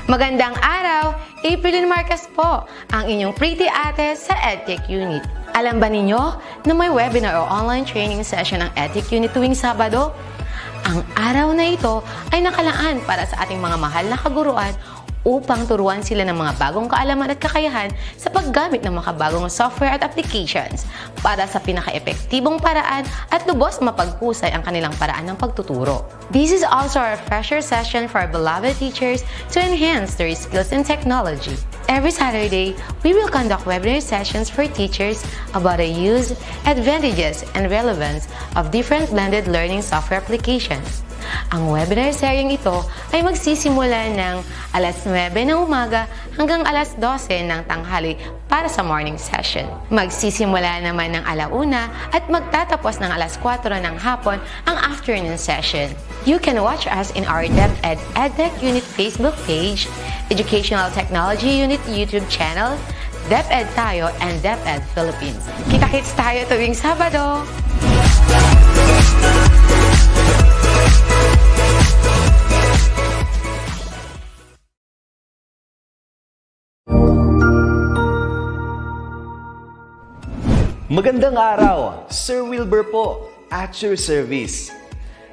Magandang araw! April Marcas po, ang inyong pretty ate sa Edtech Unit. Alam ba ninyo na may webinar o online training session ng Edtech Unit tuwing Sabado? Ang araw na ito ay nakalaan para sa ating mga mahal na kaguruan upang turuan sila ng mga bagong kaalaman at kakayahan sa paggamit ng makabagong software at applications para sa pinaka-epektibong paraan at lubos mapaghusay ang kanilang paraan ng pagtuturo. This is also a refresher session for our beloved teachers to enhance their skills in technology. Every Saturday, we will conduct webinar sessions for teachers about the use, advantages, and relevance of different blended learning software applications. Ang webinar seryeng ito ay magsisimula ng alas 9 ng umaga hanggang alas 12 ng tanghali para sa morning session. Magsisimula naman ng alauna at magtatapos ng alas 4 ng hapon ang afternoon session. You can watch us in our DepEd Edtech Unit Facebook page, Educational Technology Unit YouTube channel, DepEd Tayo, and DepEd Philippines. Kita-kits tayo tuwing Sabado! Magandang araw! Sir Wilbur po, at your service.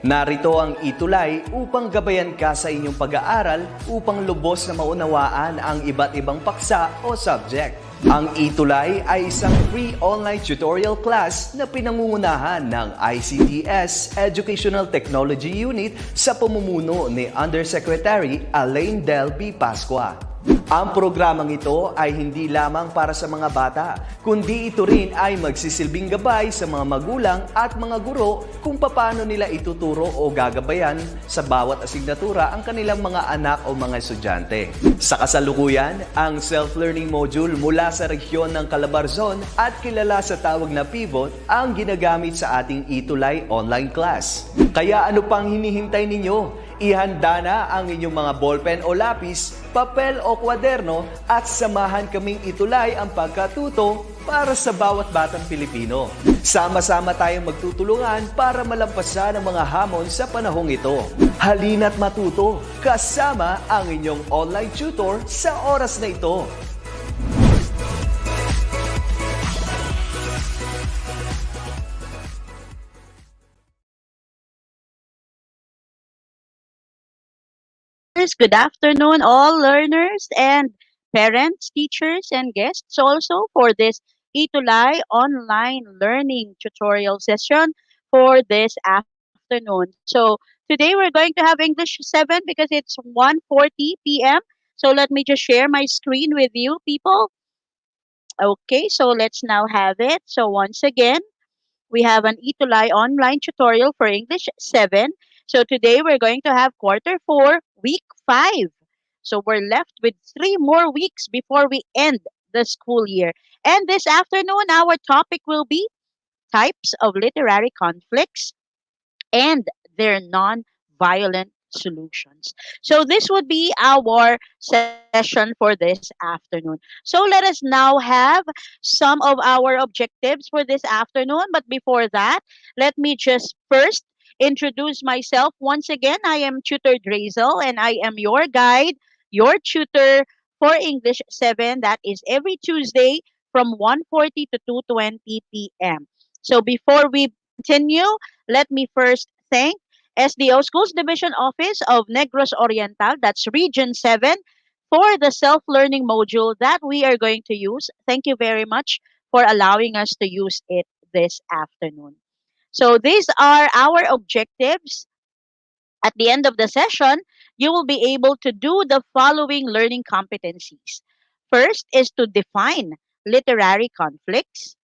Narito ang ETUlay upang gabayan ka sa inyong pag-aaral upang lubos na maunawaan ang iba't ibang paksa o subject. Ang ETUlay ay isang free online tutorial class na pinangungunahan ng ICT's Educational Technology Unit sa pamumuno ni Undersecretary Elaine Del B. Pascua. Ang programang ito ay hindi lamang para sa mga bata, kundi ito rin ay magsisilbing gabay sa mga magulang at mga guro kung paano nila ituturo o gagabayan sa bawat asignatura ang kanilang mga anak o mga estudyante. Sa kasalukuyan, ang self-learning module mula sa rehiyon ng Calabarzon at kilala sa tawag na Pivot ang ginagamit sa ating ETUlay online class. Kaya ano pang hinihintay ninyo? Ihanda na ang inyong mga ballpen o lapis, papel o kwaderno at samahan kaming itulay ang pagkatuto para sa bawat batang Pilipino. Sama-sama tayong magtutulungan para malampasan ang mga hamon sa panahong ito. Halina't matuto kasama ang inyong online tutor sa oras na ito. Good afternoon, all learners and parents, teachers, and guests also for this ETUlay online learning tutorial session for this afternoon. So today we're going to have English 7 because it's 1:40 p.m. So let me just share my screen with you, people. Okay, so let's now have it. So once again, we have an ETUlay online tutorial for English 7. So today we're going to have quarter 4, week 5. So we're left with 3 more weeks before we end the school year. And this afternoon, our topic will be types of literary conflicts and their non-violent solutions. So this would be our session for this afternoon. So let us now have some of our objectives for this afternoon. But before that, let me just first introduce myself. Once again, I am Tutor Drazel and I am your guide, your tutor for English 7. That is every Tuesday from 1:40 to 2:20 p.m. So before we continue, let me first thank SDO Schools Division Office of Negros Oriental, that's Region 7, for the self-learning module that we are going to use. Thank you very much for allowing us to use it this afternoon. So these are our objectives. At the end of the session, you will be able to do the following learning competencies. First is to define literary conflicts.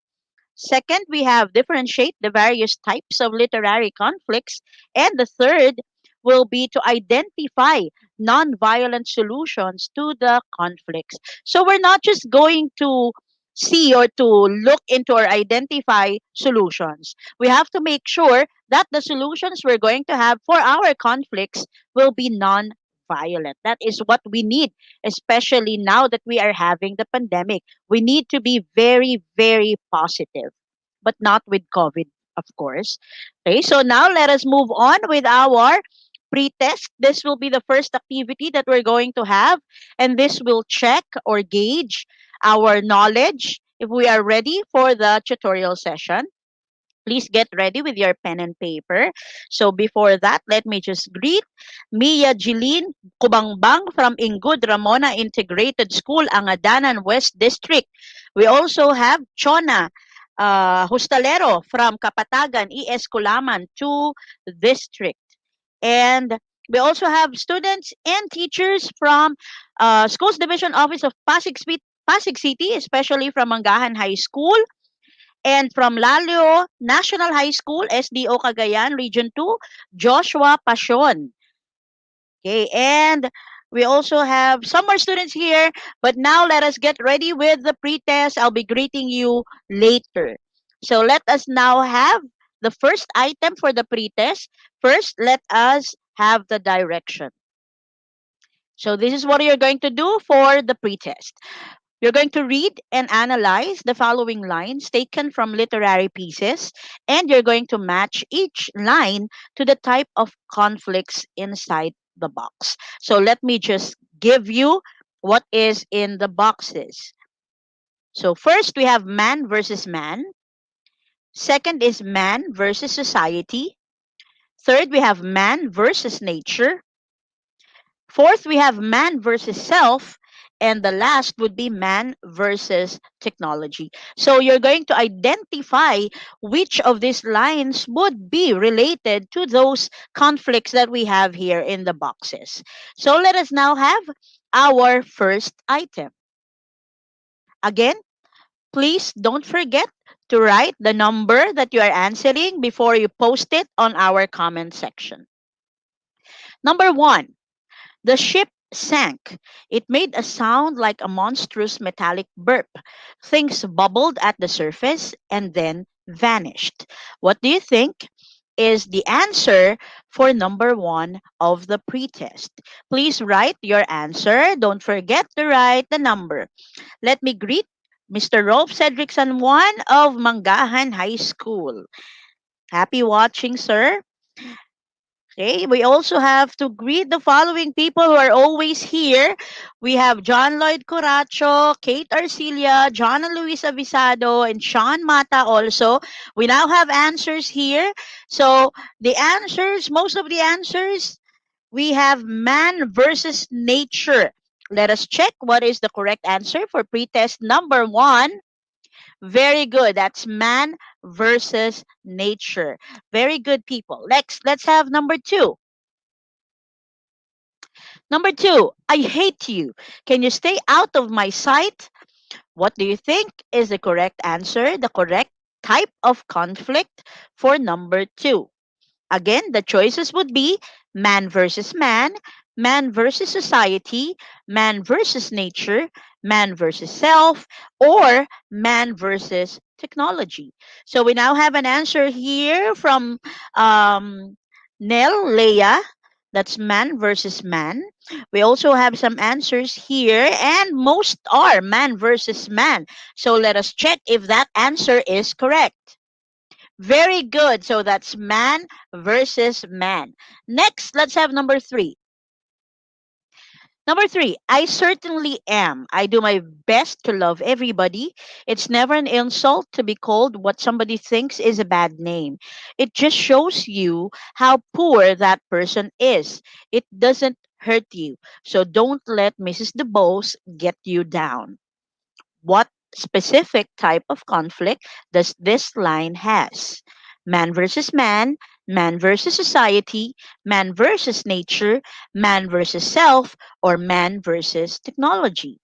Second, we have differentiate the various types of literary conflicts. And the third will be to identify non-violent solutions to the conflicts. So we're not just going to see or to look into or identify solutions. We have to make sure that the solutions we're going to have for our conflicts will be non-violent. That is what we need, especially now that we are having the pandemic. We need to be very, very positive, but not with COVID, of course. Okay, so now let us move on with our pretest. This will be the first activity that we're going to have, and this will check or gauge our knowledge if we are ready for the tutorial session. Please get ready with your pen and paper. So before that, let me just greet Mia Jeline Kubangbang from Ingud Ramona Integrated School, Angadanan West District. We also have Chona Hustalero from Kapatagan, ES Kulaman 2 District. And we also have students and teachers from Schools Division Office of Pasig City, especially from Mangahan High School, and from Lalio National High School, SDO Cagayan, Region 2, Joshua Pasion. Okay, and we also have some more students here, but now let us get ready with the pretest. I'll be greeting you later. So let us now have the first item for the pretest. First, let us have the direction. So this is what you're going to do for the pretest. You're going to read and analyze the following lines taken from literary pieces, and you're going to match each line to the type of conflicts inside the box. So let me just give you what is in the boxes. So first we have man versus man. Second is man versus society. Third, we have man versus nature. Fourth, we have man versus self. And the last would be man versus technology. So you're going to identify which of these lines would be related to those conflicts that we have here in the boxes. So let us now have our first item. Again, please don't forget to write the number that you are answering before you post it on our comment section. Number one, the ship sank. It made a sound like a monstrous metallic burp. Things bubbled at the surface and then vanished. What do you think is the answer for number one of the pretest? Please write your answer. Don't forget to write the number. Let me greet Mr. Rolf Cedrickson, one of Mangahan High School. Happy watching, sir. Okay, we also have to greet the following people who are always here. We have John Lloyd Coracho, Kate Arcilia, John and Luis Avisado, and Sean Mata also. We now have answers here. So the answers, most of the answers, we have man versus nature. Let us check what is the correct answer for pretest number one. Very good. That's man versus nature. Very good, people. Let's have number two. Number two, I hate you. Can you stay out of my sight? What do you think is the correct answer, the correct type of conflict for number two? Again, the choices would be man versus man versus society, man versus nature, man versus self, or man versus technology. So we now have an answer here from um, Nell Leia. That's man versus man. We also have some answers here, and most are man versus man. So let us check if that answer is correct. Very good. So that's man versus man. Next, let's have number three. Number three, I certainly am. I do my best to love everybody. It's never an insult to be called what somebody thinks is a bad name. It just shows you how poor that person is. It doesn't hurt you. So don't let Mrs. DeBose get you down. What specific type of conflict does this line has? Man versus man versus society, man versus nature, man versus self, or man versus technology?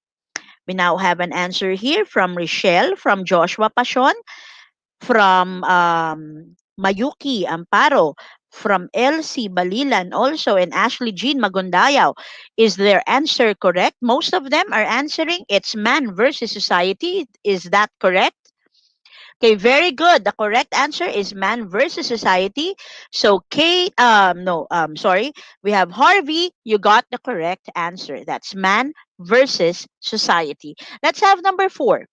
We now have an answer here from Richelle, from Joshua Pasion, from Mayuki Amparo, from Elsie Balilan also, and Ashley Jean Magundayaw. Is their answer correct? Most of them are answering it's man versus society. Is that correct? Okay, very good. The correct answer is man versus society. So Kate, no, sorry. We have Harvey. You got the correct answer. That's man versus society. Let's have number four.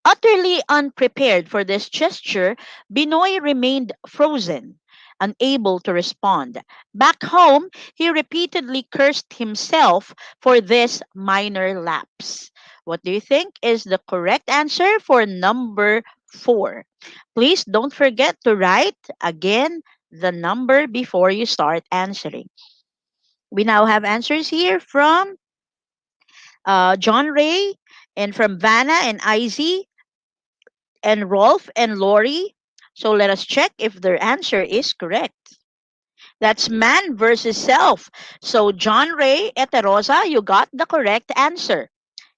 Utterly unprepared for this gesture, Binoy remained frozen. unable to respond. Back home, he repeatedly cursed himself for this minor lapse. What do you think is the correct answer for number 4? Please don't forget to write again the number before you start answering. We now have answers here from John Ray and from Vanna and Izzy and Rolf and Lori. So let us check if their answer is correct. That's man versus self. So John Ray Eterosa, you got the correct answer.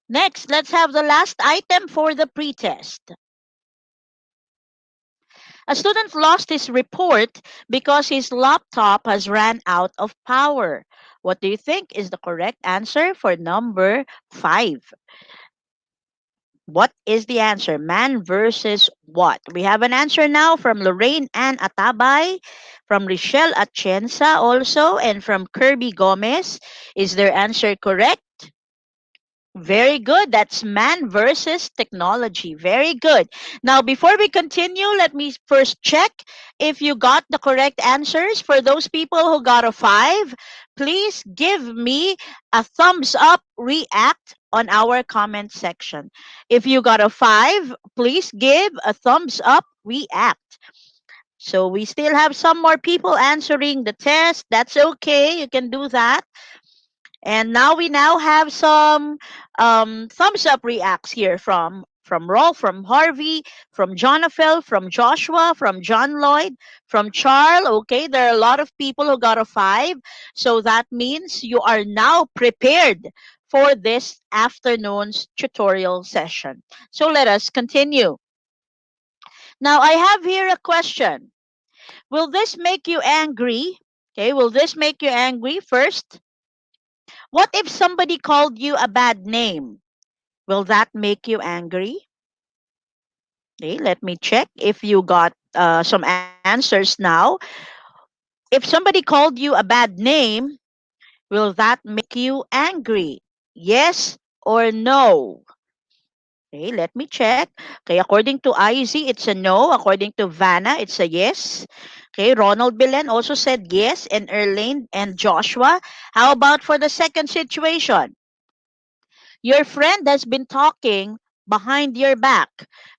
Next, let's have the last item for the pretest. A student lost his report because his laptop has ran out of power. What do you think is the correct answer for number 5? What is the answer? Man versus what? We have an answer now from Lorraine Ann Atabay, from Richelle Atienza also, and from Kirby Gomez. Is their answer correct? Very good. That's man versus technology. Very good. Now, before we continue, let me first check if you got the correct answers. For those people who got a 5, please give me a thumbs up react on our comment section. If you got a 5, please give a thumbs up react. So we still have some more people answering the test. That's okay. You can do that. And now we now have some thumbs up reacts here from Rolf, from Harvey, from Jonathan, from Joshua, from John Lloyd, from Charles. Okay, there are a lot of people who got a 5. So that means you are now prepared for this afternoon's tutorial session. So let us continue. Now I have here a question. Will this make you angry? Okay, will this make you angry? First, what if somebody called you a bad name? Will that make you angry? Okay, let me check if you got some answers now. If somebody called you a bad name, will that make you angry? Yes or no? Okay, let me check. Okay, according to Izzy, it's a no. According to Vanna, it's a yes. Okay, Ronald Belen also said yes, and Erlane and Joshua. How about for the second situation? Your friend has been talking behind your back.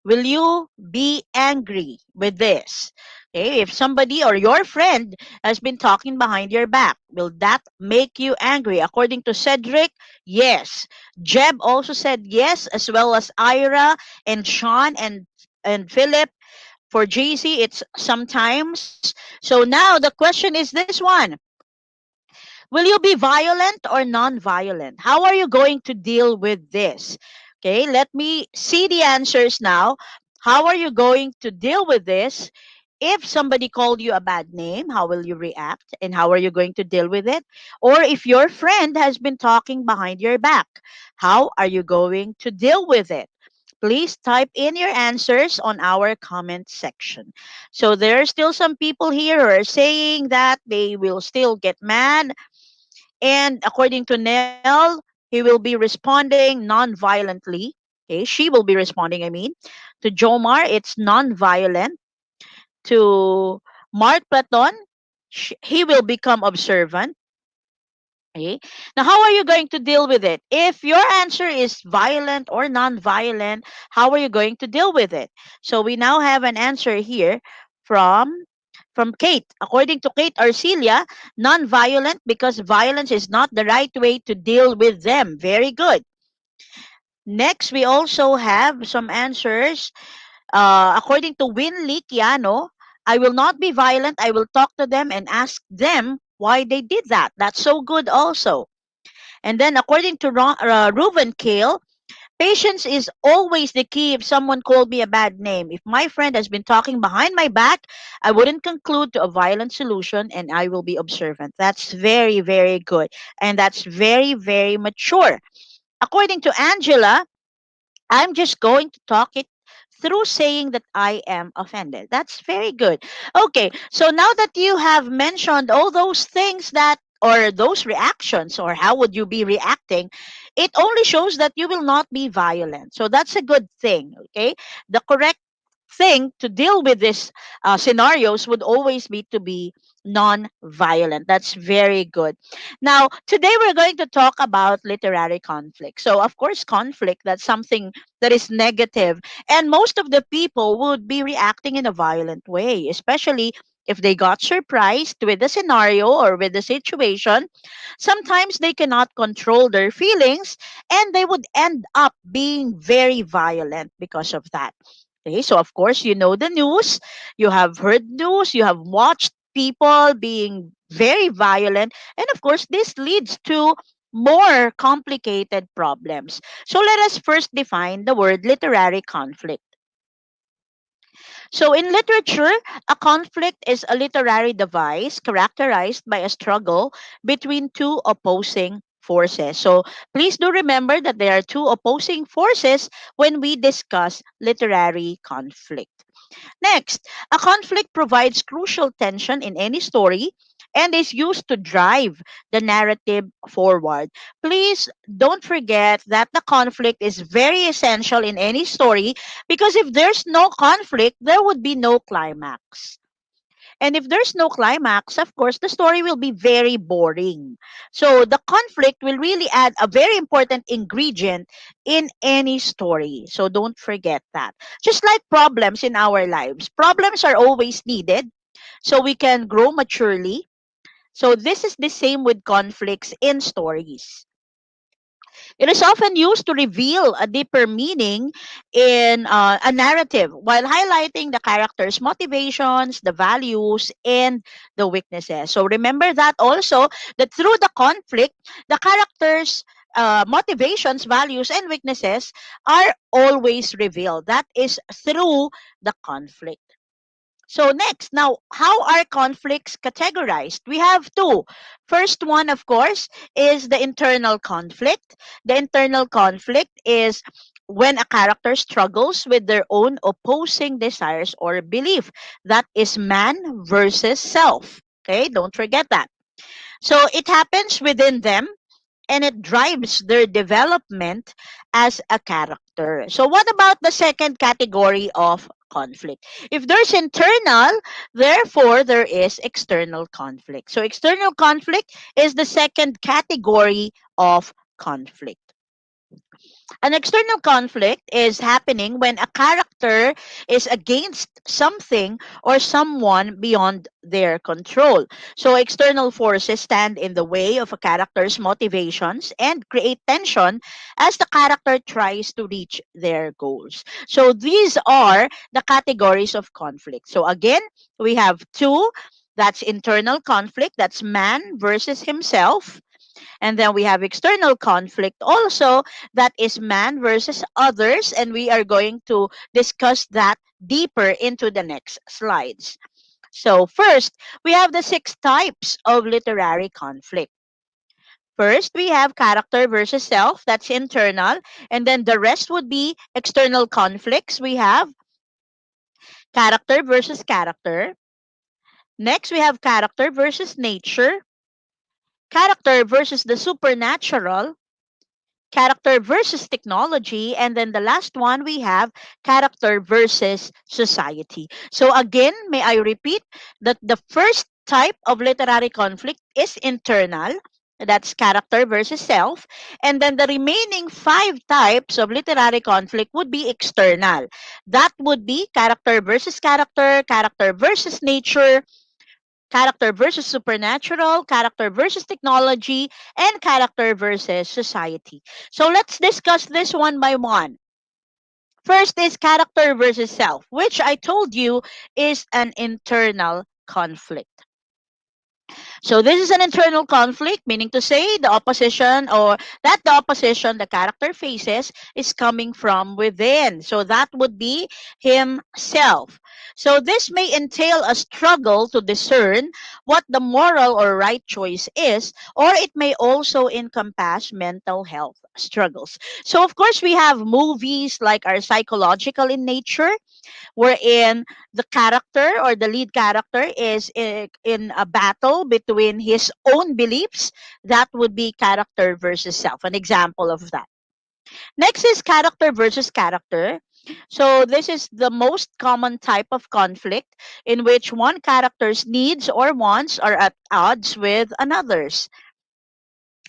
Will you be angry with this? Okay, if somebody or your friend has been talking behind your back, will that make you angry? According to Cedric, yes. Jeb also said yes, as well as Ira and Sean and Philip. For JC, it's sometimes. So now the question is this one. Will you be violent or non-violent? How are you going to deal with this? Okay, let me see the answers now. How are you going to deal with this? If somebody called you a bad name, how will you react? And how are you going to deal with it? Or if your friend has been talking behind your back, how are you going to deal with it? Please type in your answers on our comment section. So there are still some people here who are saying that they will still get mad, and according to Nell, he will be responding non-violently. Okay, she will be responding, I mean. To Jomar, it's non-violent. To Mark Platon, he will become observant. Okay. Now, how are you going to deal with it? If your answer is violent or non-violent, how are you going to deal with it? So we now have an answer here from Kate. According to Kate Arcelia, non-violent because violence is not the right way to deal with them. Very good. Next, we also have some answers. According to Winley Kiano, I will not be violent. I will talk to them and ask them why they did that. That's so good also. And then according to Reuven Kale, patience is always the key if someone called me a bad name. If my friend has been talking behind my back, I wouldn't conclude to a violent solution and I will be observant. That's very, very good. And that's very, very mature. According to Angela, I'm just going to talk it through saying that I am offended. That's very good. Okay, so now that you have mentioned all those things that, or those reactions, or how would you be reacting, it only shows that you will not be violent. So that's a good thing, okay? The correct thing to deal with these scenarios would always be to be non-violent. That's very good. Now, today we're going to talk about literary conflict. So, of course, conflict, that's something that is negative, and most of the people would be reacting in a violent way, especially if they got surprised with the scenario or with the situation. Sometimes they cannot control their feelings and they would end up being very violent because of that. Okay, so of course, you know the news, you have heard news, you have watched people being very violent, and of course, this leads to more complicated problems. So let us first define the word literary conflict. So, in literature, a conflict is a literary device characterized by a struggle between two opposing forces. So, please do remember that there are two opposing forces when we discuss literary conflict. Next, a conflict provides crucial tension in any story and is used to drive the narrative forward. Please don't forget that the conflict is very essential in any story, because if there's no conflict, there would be no climax. And if there's no climax, of course, the story will be very boring. So the conflict will really add a very important ingredient in any story. So don't forget that. Just like problems in our lives, problems are always needed so we can grow maturely. So this is the same with conflicts in stories. It is often used to reveal a deeper meaning in a narrative while highlighting the character's motivations, the values, and the weaknesses. So remember that also, that through the conflict, the character's motivations, values, and weaknesses are always revealed. That is through the conflict. So next, now, how are conflicts categorized? We have two. First one, of course, is the internal conflict. The internal conflict is when a character struggles with their own opposing desires or belief. That is man versus self. Okay, don't forget that. So it happens within them and it drives their development as a character. So, what about the second category of conflict? If there's internal, therefore there is external conflict. So, external conflict is the second category of conflict. An external conflict is happening when a character is against something or someone beyond their control. So, external forces stand in the way of a character's motivations and create tension as the character tries to reach their goals. So, these are the categories of conflict. So, again, we have two. That's internal conflict, that's man versus himself, and then we have external conflict also, that is man versus others. And we are going to discuss that deeper into the next slides. So, first, we have the six types of literary conflict. First, we have character versus self, that's internal. And then the rest would be external conflicts. We have character versus character. Next, we have character versus nature, character versus the supernatural, character versus technology, and then the last one we have character versus society. So again, may I repeat that the first type of literary conflict is internal, that's character versus self, and then the remaining five types of literary conflict would be external. That would be character versus character, character versus nature, character versus supernatural, character versus technology, and character versus society. So let's discuss this one by one. First is character versus self, which I told you is an internal conflict. So this is an internal conflict, meaning to say the opposition, or that the opposition the character faces is coming from within. So that would be himself. So this may entail a struggle to discern what the moral or right choice is, or it may also encompass mental health struggles. So of course we have movies like are psychological in nature, wherein the character or the lead character is in a battle between his own beliefs. That would be character versus self, an example of that. Next is character versus character. So this is the most common type of conflict in which one character's needs or wants are at odds with another's.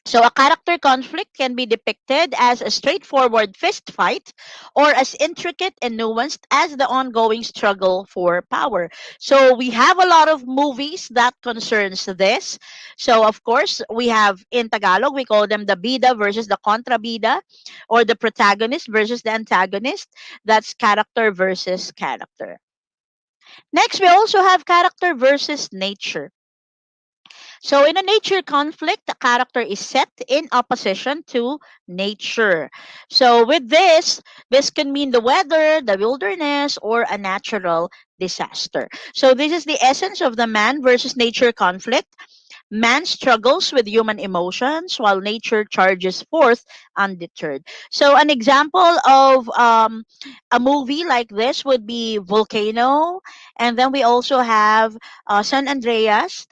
So a character conflict can be depicted as a straightforward fist fight or as intricate and nuanced as the ongoing struggle for power. So we have a lot of movies that concerns this. So of course, we have in Tagalog, we call them the bida versus the kontrabida, or the protagonist versus the antagonist. That's character versus character. Next, we also have character versus nature. So, in a nature conflict, the character is set in opposition to nature. So, with this can mean the weather, the wilderness, or a natural disaster. So, this is the essence of the man versus nature conflict. Man struggles with human emotions while nature charges forth undeterred. So, an example of a movie like this would be Volcano, and then we also have San Andreas.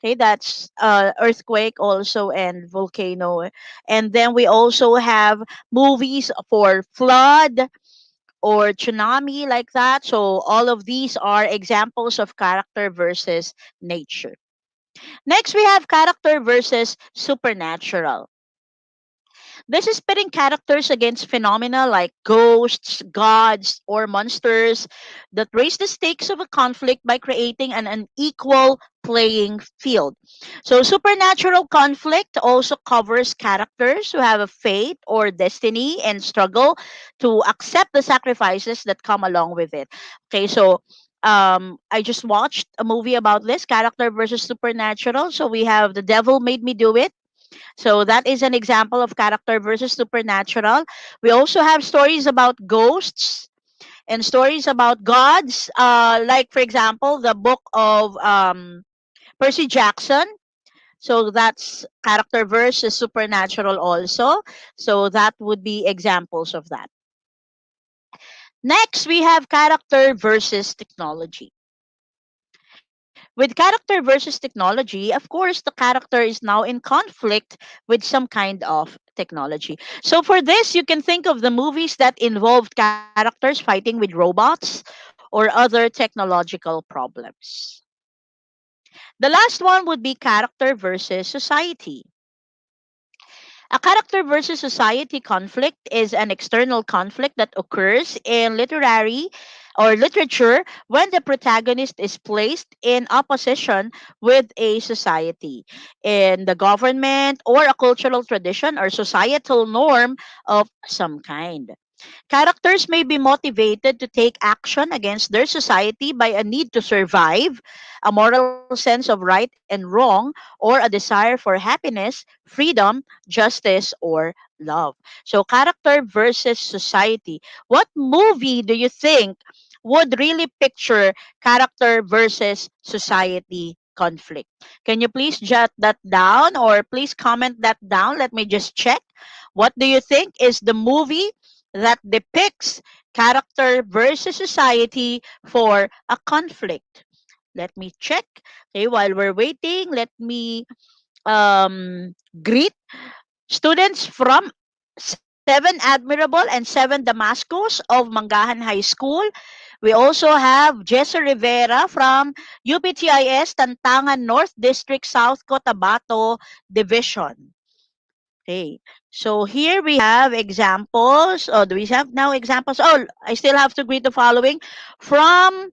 Okay, that's earthquake also and volcano. And then we also have movies for flood or tsunami like that. So all of these are examples of character versus nature. Next, we have character versus supernatural. This is pitting characters against phenomena like ghosts, gods, or monsters that raise the stakes of a conflict by creating an unequal playing field. So, supernatural conflict also covers characters who have a fate or destiny and struggle to accept the sacrifices that come along with it. Okay, so I just watched a movie about this character versus supernatural. So, we have The Devil Made Me Do It. So that is an example of character versus supernatural. We also have stories about ghosts and stories about gods. Like for example, the book of Percy Jackson. So that's character versus supernatural also. So that would be examples of that. Next, we have character versus technology. With character versus technology, of course, the character is now in conflict with some kind of technology. So, for this, you can think of the movies that involved characters fighting with robots or other technological problems. The last one would be character versus society. A character versus society conflict is an external conflict that occurs in literary or literature when the protagonist is placed in opposition with a society, in the government or a cultural tradition or societal norm of some kind. Characters may be motivated to take action against their society by a need to survive, a moral sense of right and wrong, or a desire for happiness, freedom, justice, or love. So, character versus society. What movie do you think would really picture character versus society conflict? Can you please jot that down or please comment that down? Let me just check. What do you think is the movie that depicts character versus society for a conflict? Let me check. Okay, while we're waiting, let me greet students from 7 Admirable and 7 Damascus of Mangahan High School. We also have Jessa Rivera from UPTIS Tantangan North District South Cotabato Division. Okay. So here we have examples. Oh, do we have now examples? Oh, I still have to greet the following from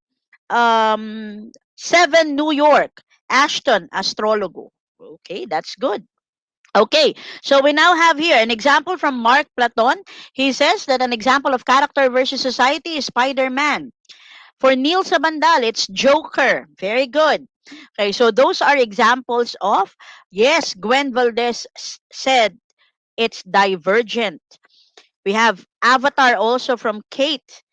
7 New York, Ashton Astrologo. Okay, that's good. Okay, so we now have here an example from Mark Platon. He says that an example of character versus society is Spider-Man. For Neil Sabandal, it's Joker. Very good. Okay, so those are examples of, yes, Gwen Valdez said it's divergent. We have Avatar also from Kate.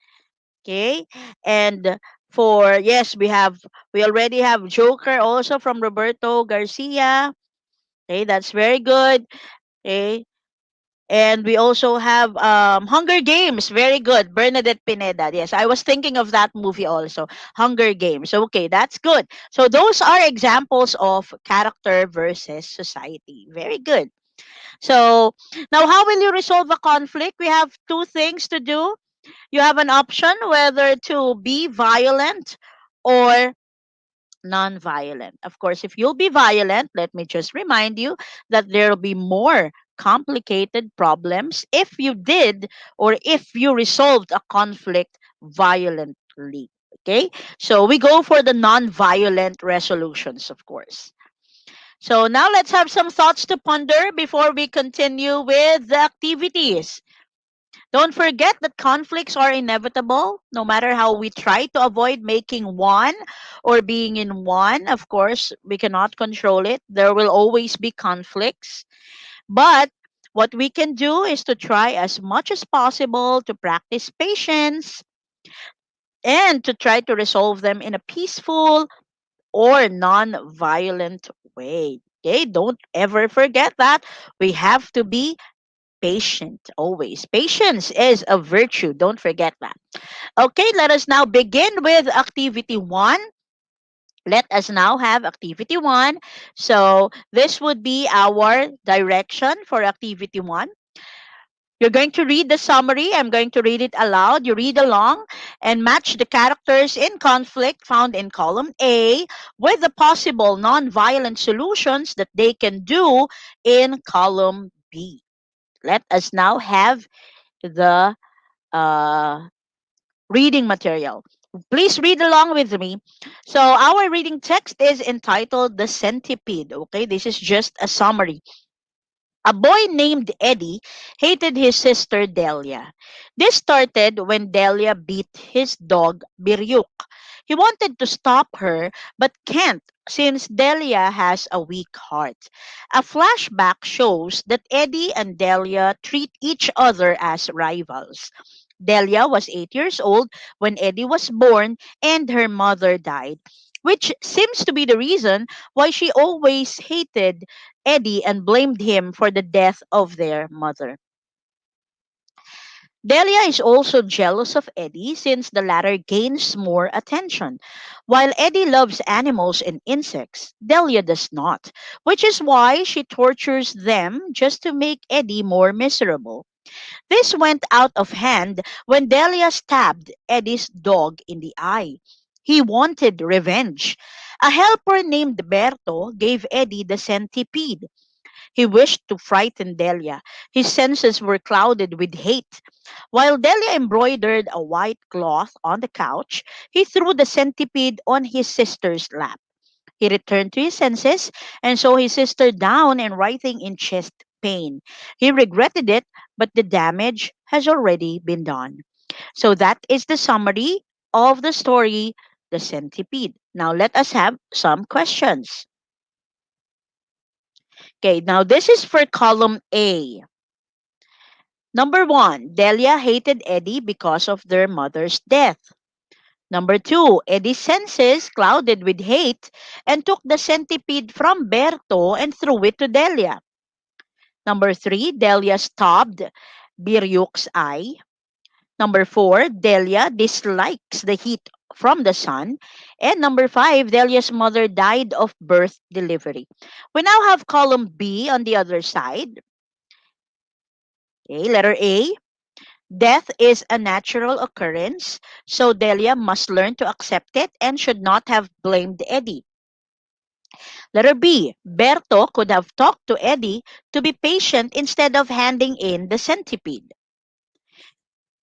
Okay, and for yes, we already have Joker also from Roberto Garcia. Okay, that's very good. Okay, and we also have Hunger Games. Very good, Bernadette Pineda. Yes, I was thinking of that movie also, Hunger Games. Okay, that's good. So those are examples of character versus society. Very good. So now, how will you resolve a conflict? We have two things to do. You have an option whether to be violent or non-violent. Of course, if you'll be violent, let me just remind you that there'll be more complicated problems if you did or if you resolved a conflict violently. Okay? So we go for the non-violent resolutions, of course. So now let's have some thoughts to ponder before we continue with the activities. Don't forget that conflicts are inevitable, no matter how we try to avoid making one or being in one. Of course, we cannot control it. There will always be conflicts. But what we can do is to try as much as possible to practice patience and to try to resolve them in a peaceful or non-violent way. Okay, don't ever forget that. We have to be patient always. Patience is a virtue. Don't forget that. Okay, let us now begin with activity one. Let us now have activity one. So, this would be our direction for activity one. You're going to read the summary. I'm going to read it aloud. You read along and match the characters in conflict found in column A with the possible non-violent solutions that they can do in column B. Let us now have the uh, reading material. Please read along with me. So, our reading text is entitled The Centipede. Okay, this is just a summary. A boy named Eddie hated his sister Delia. This started when Delia beat his dog Biryuk. He wanted to stop her but can't since Delia has a weak heart. A flashback shows that Eddie and Delia treat each other as rivals. Delia was 8 years old when Eddie was born and her mother died, which seems to be the reason why she always hated Eddie and blamed him for the death of their mother. Delia is also jealous of Eddie since the latter gains more attention. While Eddie loves animals and insects, Delia does not, which is why she tortures them just to make Eddie more miserable. This went out of hand when Delia stabbed Eddie's dog in the eye. He wanted revenge. A helper named Berto gave Eddie the centipede. He wished to frighten Delia. His senses were clouded with hate. While Delia embroidered a white cloth on the couch, he threw the centipede on his sister's lap. He returned to his senses and saw his sister down and writhing in chest pain. He regretted it, but the damage has already been done. So that is the summary of the story, The Centipede. Now let us have some questions. Okay, now this is for column A. Number one, Delia hated Eddie because of their mother's death. Number two, Eddie's senses clouded with hate and took the centipede from Berto and threw it to Delia. Number three, Delia stabbed Biryuk's eye. Number four, Delia dislikes the heat from the sun. And number five, Delia's mother died of birth delivery. We now have column B on the other side. Okay, letter A. Death is a natural occurrence, so Delia must learn to accept it and should not have blamed Eddie. Letter B. Berto could have talked to Eddie to be patient instead of handing in the centipede.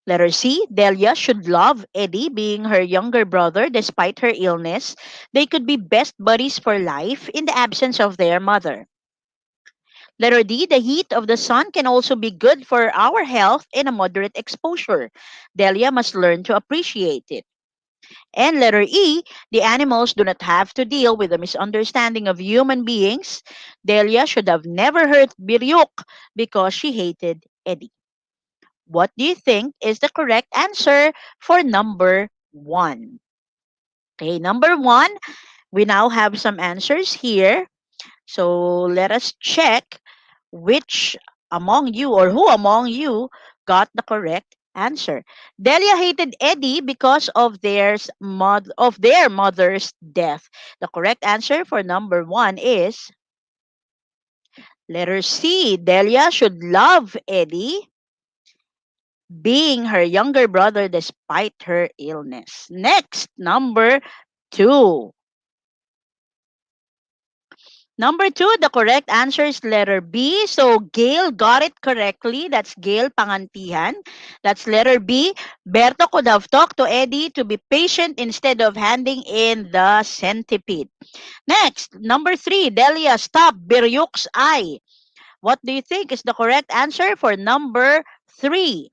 Letter C. Delia should love Eddie, being her younger brother despite her illness. They could be best buddies for life in the absence of their mother. Letter D. The heat of the sun can also be good for our health in a moderate exposure. Delia must learn to appreciate it. And letter E, the animals do not have to deal with the misunderstanding of human beings. Delia should have never hurt Biryuk because she hated Eddie. What do you think is the correct answer for number one? Okay, number one, we now have some answers here. So let us check which among you or who among you got the correct answer. Delia hated Eddie because of their mother's death. The correct answer for number one is letter C. Delia should love Eddie being her younger brother despite her illness. Next, number two. Number two, the correct answer is letter B. So Gail got it correctly. That's Gail Pangantihan. That's letter B. Berto could have talked to Eddie to be patient instead of handing in the centipede. Next, number three, Delia, stop Biryuk's eye. What do you think is the correct answer for number three?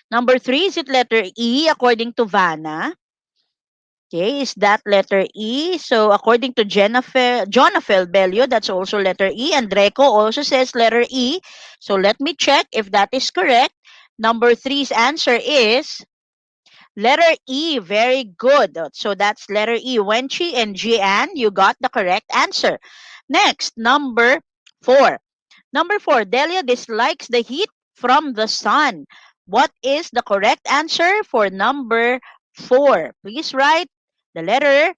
Number three, is it letter E according to Vanna? Okay, is that letter E? So according to Jonafel Belio, that's also letter E. And Dreco also says letter E. So let me check if that is correct. Number three's answer is letter E. Very good. So that's letter E. Wenchi and Jian, you got the correct answer. Next, number four. Number four, Delia dislikes the heat from the sun. What is the correct answer for number four? Please write the letter.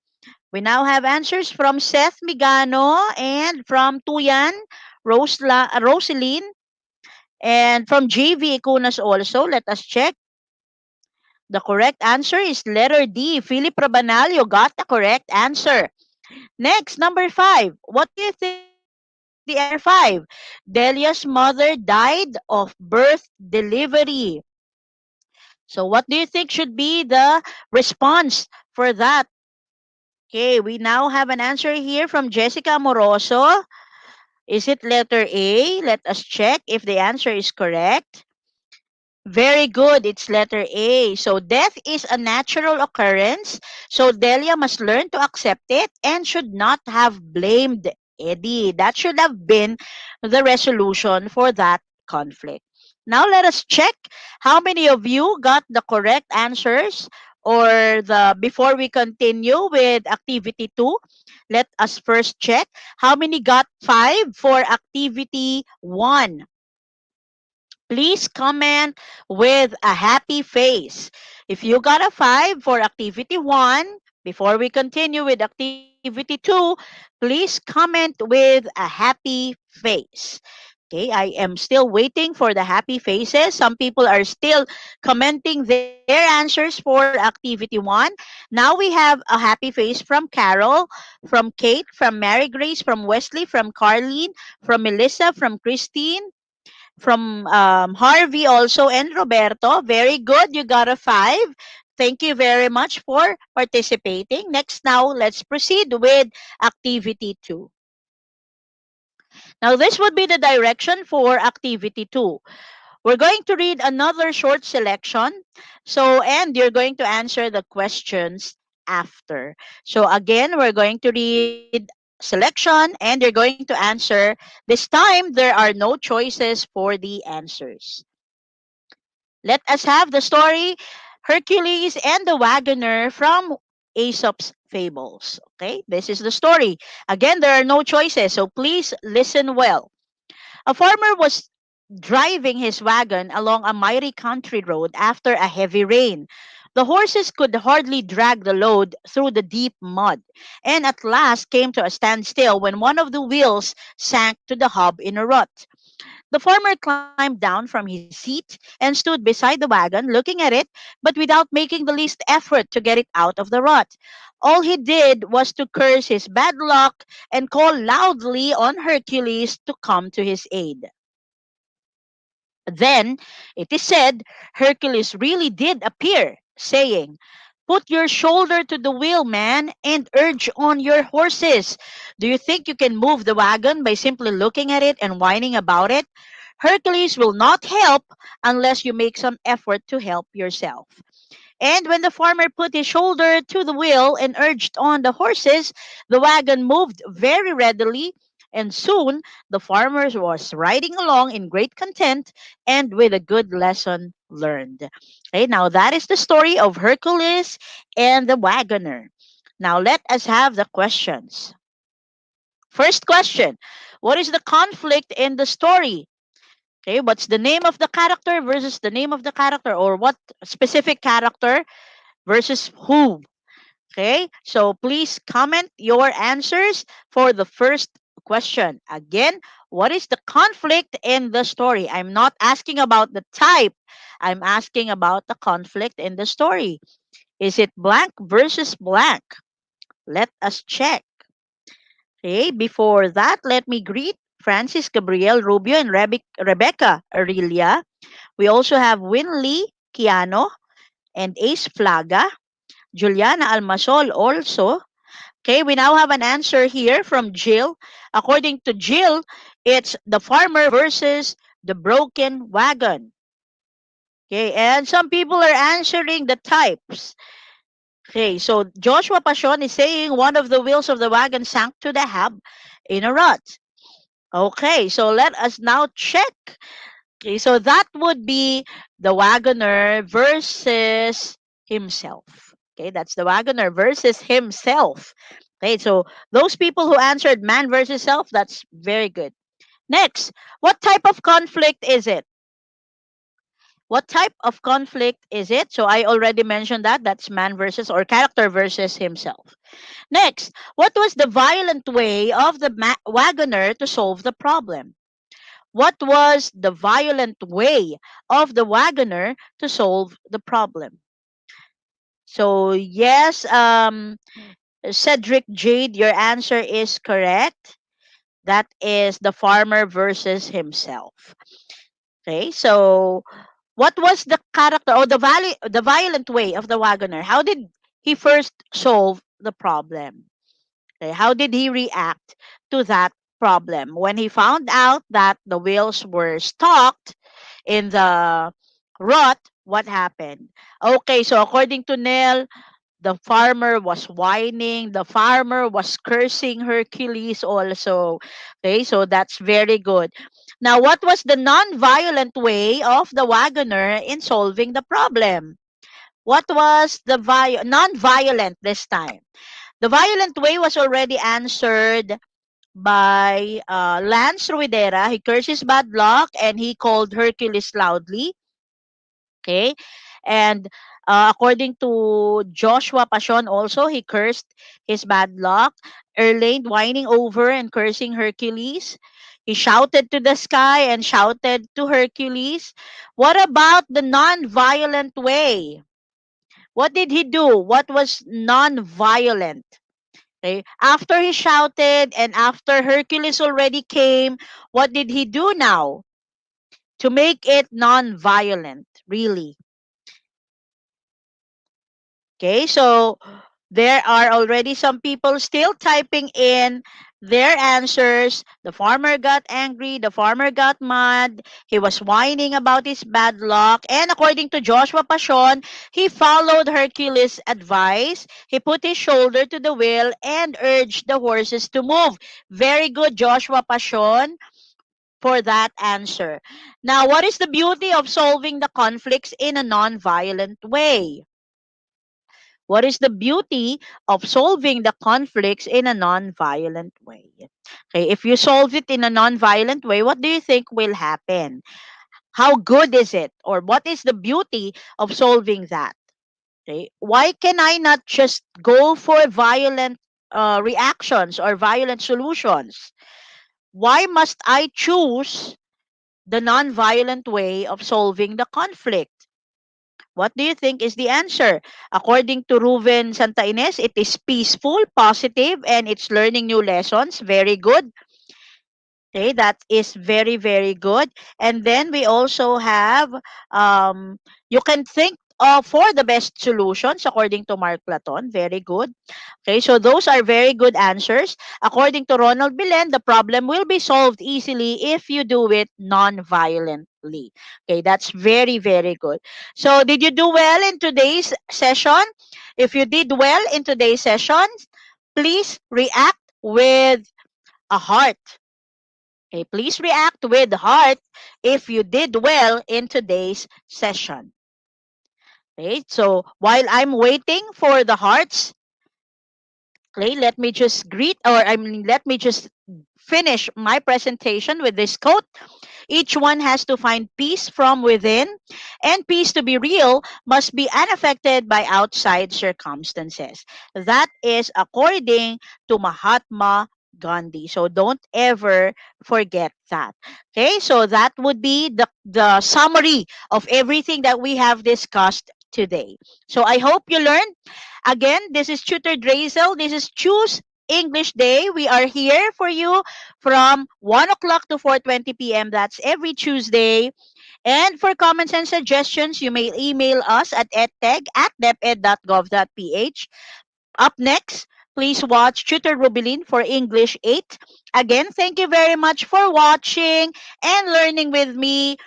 We now have answers from Seth Migano and from Tuyan, Rosaline, and from JV Ikunas also. Let us check. The correct answer is letter D. Philip Rabanal, got the correct answer. Next, number five. What do you think should be the answer for number five? Delia's mother died of birth delivery. So, what do you think should be the response for that? Okay, we now have an answer here from Jessica Amoroso. Is it letter A? Let us check if the answer is correct. Very good. It's letter A. So death is a natural occurrence. So Delia must learn to accept it and should not have blamed Eddie. That should have been the resolution for that conflict. Now let us check how many of you got the correct answers or the before we continue with activity 2. Let us first check how many got 5 for activity 1. Please comment with a happy face. If you got a 5 for activity 1, before we continue with activity 2, please comment with a happy face. Okay, I am still waiting for the happy faces. Some people are still commenting their answers for activity 1. Now we have a happy face from Carol, from Kate, from Mary Grace, from Wesley, from Carlene, from Melissa, from Christine, from Harvey also, and Roberto. Very good. You got a 5. Thank you very much for participating. Next, now let's proceed with activity 2. Now, this would be the direction for activity 2. We're going to read another short selection. So, and you're going to answer the questions after. So, again, we're going to read selection and you're going to answer. This time, there are no choices for the answers. Let us have the story Hercules and the Wagoner from Aesop's Fables. Okay, this is the story. Again, there are no choices, so please listen well. A farmer was driving his wagon along a mighty country road after a heavy rain. The horses could hardly drag the load through the deep mud, and at last came to a standstill when one of the wheels sank to the hub in a rut. The farmer climbed down from his seat and stood beside the wagon, looking at it, but without making the least effort to get it out of the rut. All he did was to curse his bad luck and call loudly on Hercules to come to his aid. Then, it is said, Hercules really did appear, saying, "Put your shoulder to the wheel, man, and urge on your horses. Do you think you can move the wagon by simply looking at it and whining about it? Hercules will not help unless you make some effort to help yourself." And when the farmer put his shoulder to the wheel and urged on the horses, the wagon moved very readily, and soon the farmer was riding along in great content and with a good lesson learned. Okay, now that is the story of Hercules and the wagoner. Now let us have the questions. First question: what is the conflict in the story? Okay, what's the name of the character versus the name of the character, or what specific character versus who? Okay, so please comment your answers for the first question. Again, what is the conflict in the story? I'm not asking about the type, I'm asking about the conflict in the story. Is it blank versus blank? Let us check. Okay, before that, let me greet Francis Gabriel Rubio and Rebecca Aurelia. We also have Winley Kiano and Ace Flaga, Juliana Almasol also. Okay, we now have an answer here from Jill. According to Jill, it's the farmer versus the broken wagon. Okay, and some people are answering the types. Okay, so Joshua Pashon is saying one of the wheels of the wagon sank to the hub in a rut. Okay, so let us now check. Okay, so that would be the wagoner versus himself. Okay, that's the wagoner versus himself. Okay, so those people who answered man versus self, that's very good. Next, what type of conflict is it? What type of conflict is it? So I already mentioned that. That's man versus or character versus himself. Next, what was the violent way of the wagoner to solve the problem? What was the violent way of the wagoner to solve the problem? So, yes, Cedric Jade, your answer is correct. That is the farmer versus himself. Okay, so what was the character or the violent way of the wagoner? How did he first solve the problem? Okay, how did he react to that problem when he found out that the wheels were stuck in the rut? What happened? Okay, so according to Nell, the farmer was whining. The farmer was cursing Hercules also. Okay, so that's very good. Now, what was the non-violent way of the wagoner in solving the problem? What was the non-violent this time? The violent way was already answered by Lance Ruidera. He cursed his bad luck and he called Hercules loudly. Okay. And according to Joshua Pashon also, he cursed his bad luck. Erlaine whining over and cursing Hercules. He shouted to the sky and shouted to Hercules. What about the non-violent way? What did he do? What was non-violent? Okay. After he shouted and after Hercules already came, what did he do now to make it non-violent? Really? Okay, so there are already some people still typing in their answers. The farmer got angry, the farmer got mad, he was whining about his bad luck, and according to Joshua Pashon, he followed Hercules' advice. He put his shoulder to the wheel and urged the horses to move. Very good, Joshua Pashon, for that answer. Now, what is the beauty of solving the conflicts in a non-violent way? What is the beauty of solving the conflicts in a non-violent way? Okay, if you solve it in a non-violent way, what do you think will happen? How good is it? Or what is the beauty of solving that? Okay, why can I not just go for violent reactions or violent solutions? Why must I choose the non-violent way of solving the conflict? What do you think is the answer? According to Ruben Santa Ines, it is peaceful, positive, and it's learning new lessons. Very good. Okay, that is very, very good. And then we also have, you can think for the best solutions according to Mark Platon. Very good. Okay, so those are very good answers. According to Ronald Bilen, the problem will be solved easily if you do it non-violently. Okay, that's very, very good. So did you do well in today's session? If you did well in today's session, please react with a heart. Okay, please react with heart if you did well in today's session. Okay, so while I'm waiting for the hearts, okay, let me just let me just finish my presentation with this quote. Each one has to find peace from within, and peace to be real must be unaffected by outside circumstances. That is according to Mahatma Gandhi. So don't ever forget that. Okay, so that would be the summary of everything that we have discussed today. So I hope you learned. Again, this is Tutor Drazel. This is Choose English Day. We are here for you from 1 o'clock to 4:20 p.m. That's every Tuesday. And for comments and suggestions, you may email us at edtech@deped.gov.ph. Up next, please watch Tutor Rubilin for English 8. Again, thank you very much for watching and learning with me.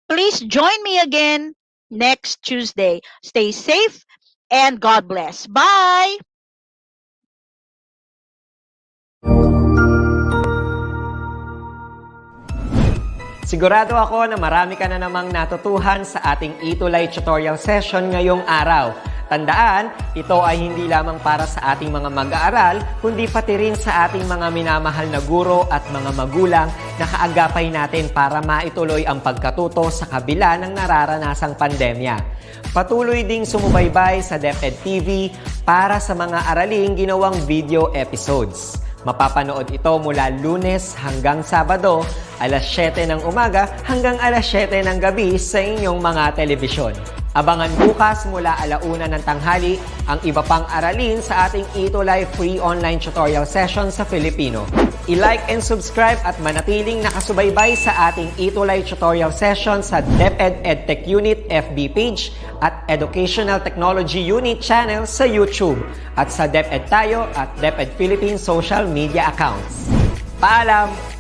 Please join me again next Tuesday. Stay safe and God bless. Bye! Sigurado ako na marami ka na namang natutuhan sa ating ETUlay tutorial session ngayong araw. Tandaan, ito ay hindi lamang para sa ating mga mag-aaral, kundi pati rin sa ating mga minamahal na guro at mga magulang na kaagapay natin para maituloy ang pagkatuto sa kabila ng nararanasang pandemya. Patuloy ding sumubaybay sa DepEd TV para sa mga araling ginawang video episodes. Mapapanood ito mula Lunes hanggang Sabado, alas 7 ng umaga hanggang alas 7 ng gabi sa inyong mga telebisyon. Abangan bukas mula 1:00 ng tanghali ang iba pang aralin sa ating ETUlay free online tutorial session sa Filipino. I-like and subscribe at manatiling nakasubaybay sa ating ETUlay tutorial session sa DepEd Edtech Unit FB page at Educational Technology Unit channel sa YouTube at sa DepEd Tayo at DepEd Philippines social media accounts. Paalam!